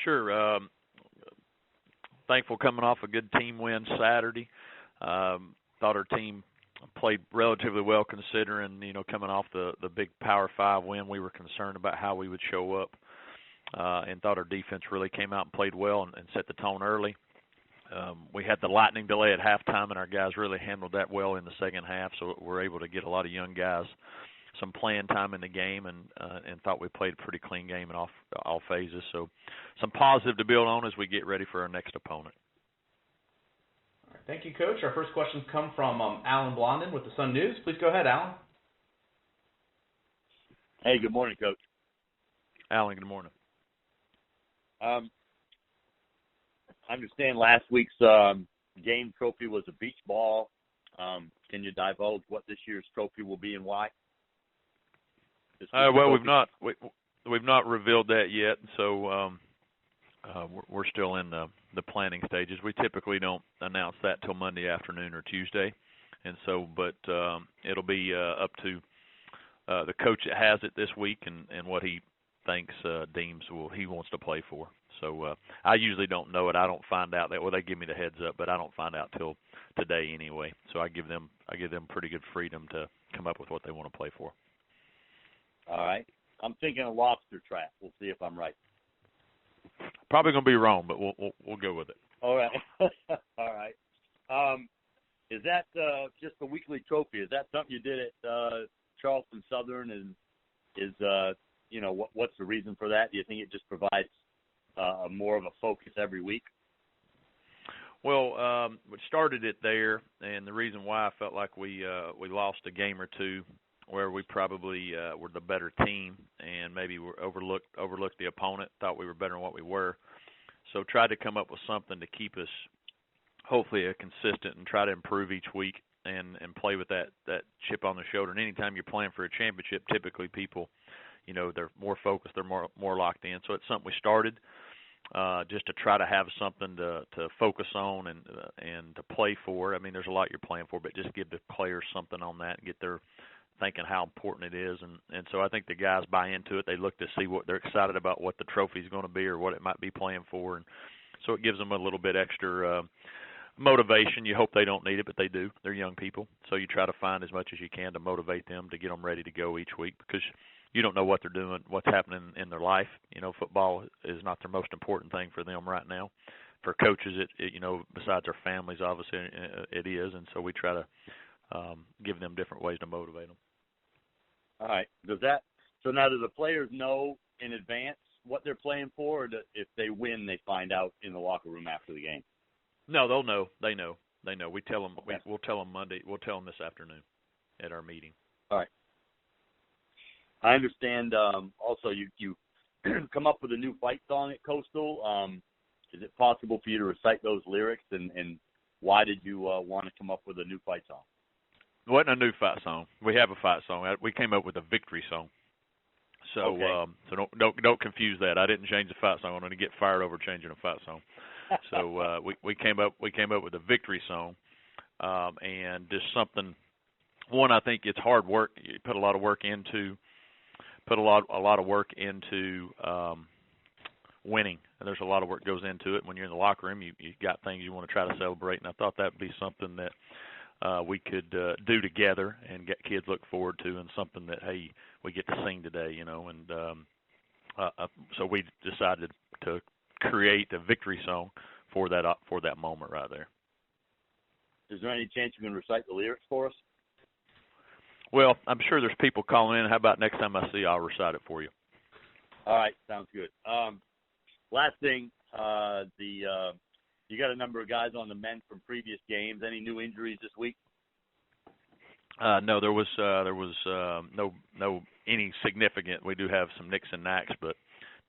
Sure. Thankful coming off a good team win Saturday. Thought our team played relatively well considering, coming off the big Power 5 win. We were concerned about how we would show up and thought our defense really came out and played well and set the tone early. We had the lightning delay at halftime, and our guys really handled that well in the second half, so we're able to get a lot of young guys some playing time in the game, and thought we played a pretty clean game in all phases. So some positive to build on as we get ready for our next opponent. All right, thank you, Coach. Our first questions come from Alan Blondin with the Sun News. Please go ahead, Alan. Hey, good morning, Coach. Alan, good morning. I understand last week's game trophy was a beach ball. Can you divulge what this year's trophy will be and why? Well, we've not revealed that yet, so we're still in the planning stages. We typically don't announce that till Monday afternoon or Tuesday, and so but it'll be up to the coach that has it this week and what he thinks deems he wants to play for. So I usually don't know it. I don't find out that. Well, they give me the heads up, but I don't find out till today anyway. So I give them pretty good freedom to come up with what they want to play for. All right. I'm thinking a lobster trap. We'll see if I'm right. Probably going to be wrong, but we'll go with it. All right. All right. Is that just a weekly trophy? Is that something you did at Charleston Southern? And is what's the reason for that? Do you think it just provides more of a focus every week? Well, we started it there, and the reason why I felt like we lost a game or two where we probably were the better team and maybe overlooked the opponent, thought we were better than what we were. So tried to come up with something to keep us hopefully consistent and try to improve each week and play with that chip on the shoulder. And anytime you're playing for a championship, typically people, they're more focused, they're more locked in. So it's something we started just to try to have something to focus on and to play for. I mean, there's a lot you're playing for, but just give the players something on that and get their thinking how important it is. And so I think the guys buy into it. They look to see what they're excited about, what the trophy is going to be or what it might be playing for. And so it gives them a little bit extra motivation. You hope they don't need it, but they do. They're young people. So you try to find as much as you can to motivate them to get them ready to go each week because you don't know what they're doing, what's happening in their life. Football is not their most important thing for them right now. For coaches, it besides their families, obviously it is. And so we try to give them different ways to motivate them. All right. So now do the players know in advance what they're playing for, or if they win, they find out in the locker room after the game? No, they'll know. They know. We tell them. Okay. We'll tell them Monday. We'll tell them this afternoon at our meeting. All right. I understand. Also, you come up with a new fight song at Coastal. Is it possible for you to recite those lyrics, and why did you want to come up with a new fight song? It wasn't a new fight song. We have a fight song. We came up with a victory song. So okay. So don't confuse that. I didn't change the fight song. I'm going to get fired over changing a fight song. So we came up with a victory song, and just something. One, I think it's hard work. You put a lot of work into winning, and there's a lot of work goes into it. When you're in the locker room, you got things you want to try to celebrate, and I thought that would be something that we could do together and get kids look forward to, and something that, hey, we get to sing today, and so we decided to create a victory song for that moment right there. Is there any chance you can recite the lyrics for us? Well, I'm sure there's people calling in. How about next time I see you, I'll recite it for you. All right, sounds good. Last thing, you got a number of guys on the men from previous games. Any new injuries this week? No, there was no any significant. We do have some nicks and knacks, but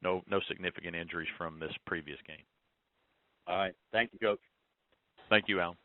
no significant injuries from this previous game. All right. Thank you, Coach. Thank you, Alan.